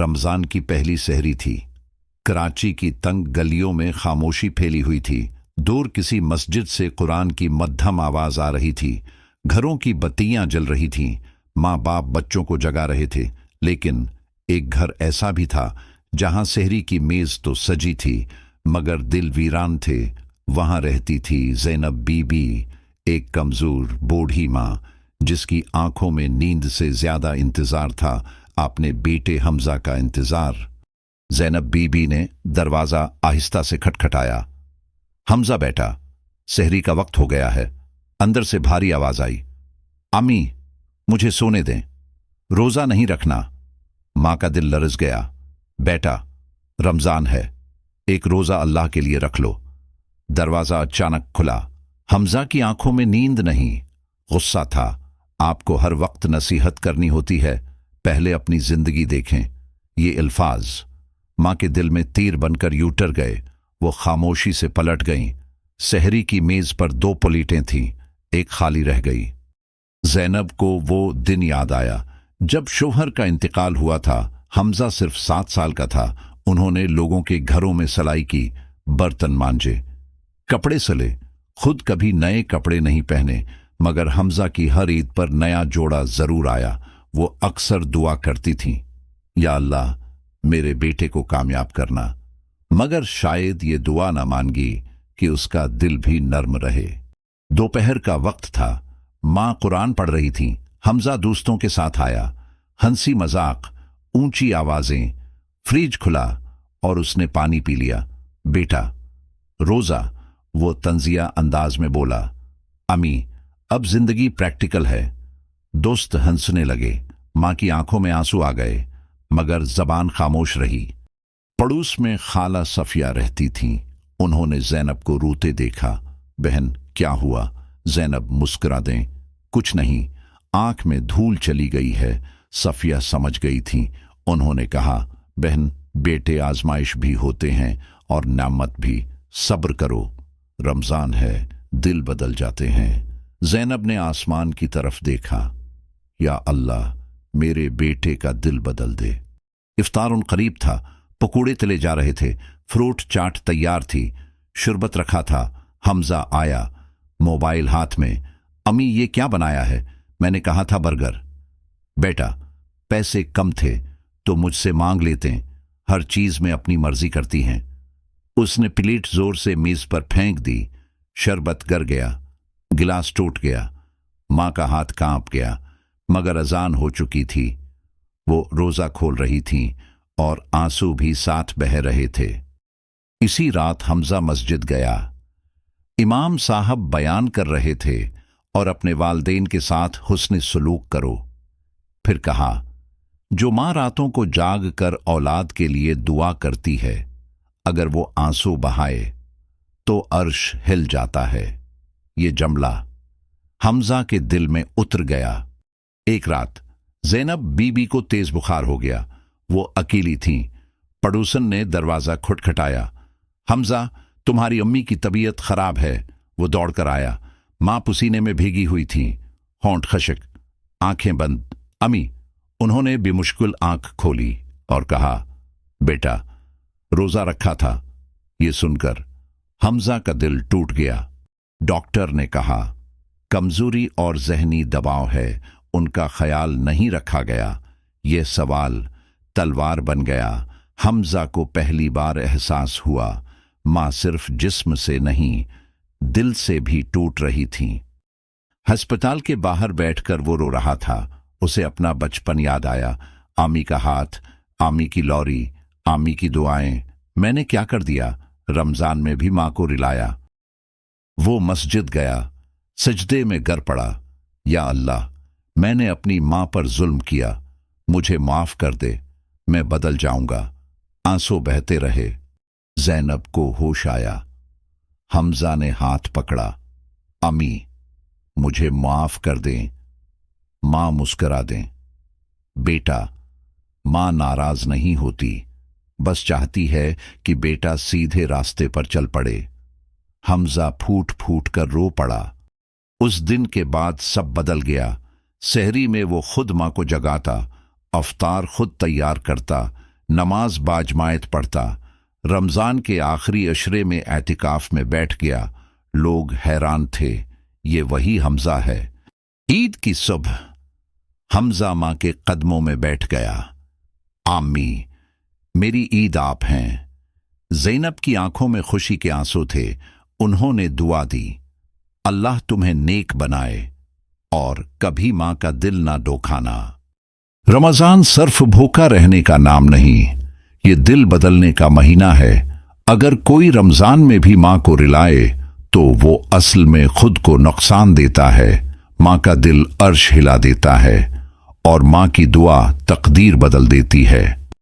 रमजान की पहली सहरी थी। कराची की तंग गलियों में खामोशी फैली हुई थी। दूर किसी मस्जिद से कुरान की मध्यम आवाज आ रही थी। घरों की बत्तियां जल रही थीं। माँ बाप बच्चों को जगा रहे थे। लेकिन एक घर ऐसा भी था जहां सहरी की मेज तो सजी थी मगर दिल वीरान थे। वहां रहती थी ज़ैनब बीबी, एक कमजोर बूढ़ी माँ जिसकी आंखों में नींद से ज्यादा इंतजार था अपने बेटे हमजा का इंतजार। ज़ैनब बीबी ने दरवाजा आहिस्ता से खटखटाया। हमजा बेटा, सहरी का वक्त हो गया है। अंदर से भारी आवाज आई। अम्मी, मुझे सोने दें, रोजा नहीं रखना। मां का दिल लरज गया। बेटा, रमजान है, एक रोजा अल्लाह के लिए रख लो। दरवाजा अचानक खुला। हमजा की आंखों में नींद नहीं, गुस्सा था। आपको हर वक्त नसीहत करनी होती है, पहले अपनी जिंदगी देखें। ये अल्फाज मां के दिल में तीर बनकर यूटर गए। वो खामोशी से पलट गईं। सहरी की मेज पर 2 प्लेटें थीं, एक खाली रह गई। ज़ैनब को वो दिन याद आया जब शोहर का इंतकाल हुआ था। हमजा सिर्फ 7 साल का था। उन्होंने लोगों के घरों में सलाई की, बर्तन मांजे, कपड़े सले। खुद कभी नए कपड़े नहीं पहने मगर हमजा की हर ईद पर नया जोड़ा जरूर आया। वो अक्सर दुआ करती थीं, या अल्लाह मेरे बेटे को कामयाब करना। मगर शायद ये दुआ न मांगी कि उसका दिल भी नर्म रहे। दोपहर का वक्त था। मां कुरान पढ़ रही थी। हमजा दोस्तों के साथ आया। हंसी मजाक, ऊंची आवाजें। फ्रिज खुला और उसने पानी पी लिया। बेटा, रोजा, वो तंजिया अंदाज में बोला। अम्मी, अब जिंदगी प्रैक्टिकल है। दोस्त हंसने लगे। मां की आंखों में आंसू आ गए मगर जबान खामोश रही। पड़ोस में खाला सफिया रहती थीं। उन्होंने ज़ैनब को रोते देखा। बहन, क्या हुआ? ज़ैनब मुस्कुरा दें। कुछ नहीं, आंख में धूल चली गई है। सफिया समझ गई थी। उन्होंने कहा, बहन, बेटे आजमाइश भी होते हैं और नेमत भी। सब्र करो, रमजान है, दिल बदल जाते हैं। ज़ैनब ने आसमान की तरफ देखा। या अल्लाह, मेरे बेटे का दिल बदल दे। इफ्तार उन करीब था। पकौड़े तले जा रहे थे। फ्रूट चाट तैयार थी। शरबत रखा था। हमजा आया, मोबाइल हाथ में। अम्मी, ये क्या बनाया है? मैंने कहा था बर्गर। बेटा, पैसे कम थे तो मुझसे मांग लेते। हर चीज में अपनी मर्जी करती हैं। उसने प्लेट जोर से मेज पर फेंक दी। शरबत गर गया, गिलास टूट गया। मां का हाथ कांप गया मगर अजान हो चुकी थी। वो रोजा खोल रही थी और आंसू भी साथ बह रहे थे। इसी रात हमजा मस्जिद गया। इमाम साहब बयान कर रहे थे और अपने वालदेन के साथ हुस्न सलूक करो। फिर कहा, जो मां रातों को जाग कर औलाद के लिए दुआ करती है, अगर वो आंसू बहाए तो अर्श हिल जाता है। ये जमला हमजा के दिल में उतर गया। एक रात ज़ैनब बीबी को तेज बुखार हो गया। वो अकेली थीं। पड़ोसन ने दरवाजा खटखटाया। हमजा, तुम्हारी अम्मी की तबीयत खराब है। वो दौड़कर आया। मां पसीने में भीगी हुई थी, होंठ खशक, आंखें बंद। अम्मी, उन्होंने बेमुश्किल आंख खोली और कहा, बेटा, रोजा रखा था। ये सुनकर हमजा का दिल टूट गया। डॉक्टर ने कहा, कमजोरी और जहनी दबाव है, उनका ख्याल नहीं रखा गया। ये सवाल तलवार बन गया। हमजा को पहली बार एहसास हुआ, मां सिर्फ जिस्म से नहीं, दिल से भी टूट रही थी। अस्पताल के बाहर बैठकर वो रो रहा था। उसे अपना बचपन याद आया। आमी का हाथ, आमी की लौरी, आमी की दुआएं। मैंने क्या कर दिया? रमजान में भी मां को रिलाया। वो मस्जिद गया, सजदे में गिर पड़ा। या अल्लाह, मैंने अपनी मां पर जुल्म किया, मुझे माफ कर दे, मैं बदल जाऊंगा। आंसू बहते रहे। ज़ैनब को होश आया। हमजा ने हाथ पकड़ा। अम्मी, मुझे माफ कर दें। मां मुस्करा दें। बेटा, मां नाराज नहीं होती, बस चाहती है कि बेटा सीधे रास्ते पर चल पड़े। हमजा फूट फूट कर रो पड़ा। उस दिन के बाद सब बदल गया। सहरी में वो खुद मां को जगाता, अफ्तार खुद तैयार करता, नमाज बाजमायत पढ़ता, रमजान के आखिरी अशरे में एतिकाफ में बैठ गया। लोग हैरान थे, ये वही हमजा है। ईद की सुबह हमजा मां के कदमों में बैठ गया। आम्मी, मेरी ईद आप हैं। ज़ैनब की आंखों में खुशी के आंसू थे। उन्होंने दुआ दी, अल्लाह तुम्हें नेक बनाए और कभी मां का दिल ना दुखाना। रमजान सिर्फ भूखा रहने का नाम नहीं, ये दिल बदलने का महीना है। अगर कोई रमजान में भी मां को रिलाए तो वो असल में खुद को नुकसान देता है। मां का दिल अर्श हिला देता है और मां की दुआ तकदीर बदल देती है।